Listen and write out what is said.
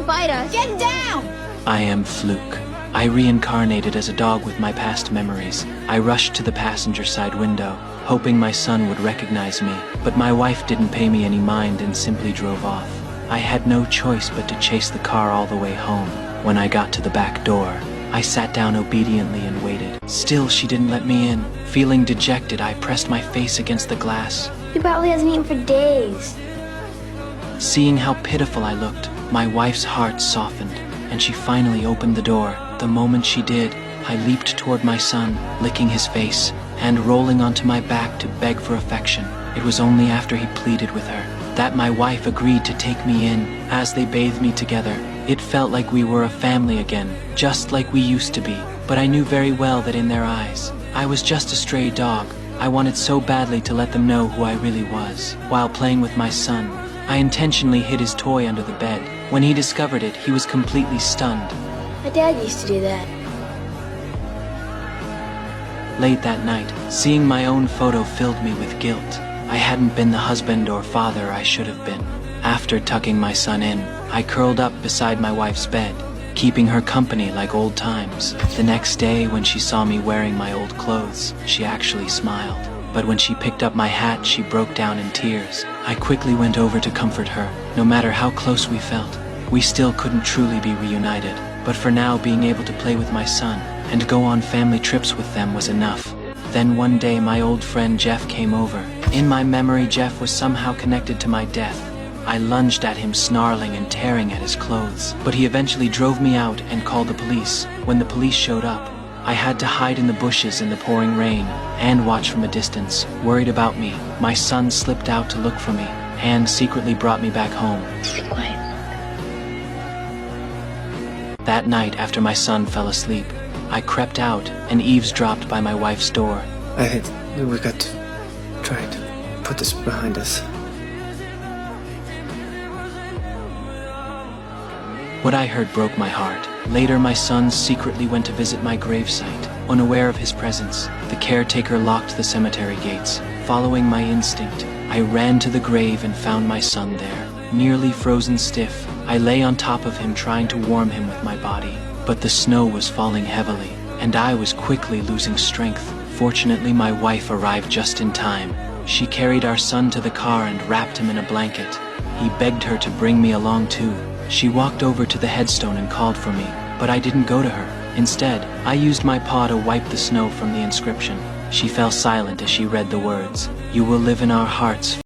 gonna bite us. Get down! I am Fluke. I reincarnated as a dog with my past memories. I rushed to the passenger side window, hoping my son would recognize me, but my wife didn't pay me any mind and simply drove off. I had no choice but to chase the car all the way home. When I got to the back door, I sat down obediently and waited. Still, she didn't let me in. Feeling dejected, I pressed my face against the glass. He probably hasn't eaten for days. Seeing how pitiful I looked, my wife's heart softened, and she finally opened the door. The moment she did, I leaped toward my son, licking his face, and rolling onto my back to beg for affection. It was only after he pleaded with her that my wife agreed to take me in. As they bathed me together, it felt like we were a family again, just like we used to be. But I knew very well that in their eyes, I was just a stray dog. I wanted so badly to let them know who I really was. While playing with my son, I intentionally hid his toy under the bed. When he discovered it, he was completely stunned. My dad used to do that. Late that night, seeing my own photo filled me with guilt. I hadn't been the husband or father I should have been. After tucking my son in, I curled up beside my wife's bed, keeping her company like old times. The next day, when she saw me wearing my old clothes, she actually smiled. But when she picked up my hat, she broke down in tears. I quickly went over to comfort her. No matter how close we felt, we still couldn't truly be reunited. But for now, being able to play with my son and go on family trips with them was enough. Then one day, my old friend Jeff came over. In my memory, Jeff was somehow connected to my death. I lunged at him, snarling and tearing at his clothes. But he eventually drove me out and called the police. When the police showed up, I had to hide in the bushes in the pouring rain and watch from a distance, worried about me. My son slipped out to look for me and secretly brought me back home. Stay quiet. That night, after my son fell asleep, I crept out and eavesdropped by my wife's door. I think we got to try to put this behind us. What I heard broke my heart. Later, my son secretly went to visit my gravesite. Unaware of his presence, the caretaker locked the cemetery gates. Following my instinct, I ran to the grave and found my son there. Nearly frozen stiff, I lay on top of him trying to warm him with my body. But the snow was falling heavily, and I was quickly losing strength. Fortunately, my wife arrived just in time. She carried our son to the car and wrapped him in a blanket. He begged her to bring me along too. She walked over to the headstone and called for me, but I didn't go to her. Instead, I used my paw to wipe the snow from the inscription. She fell silent as she read the words, "You will live in our hearts."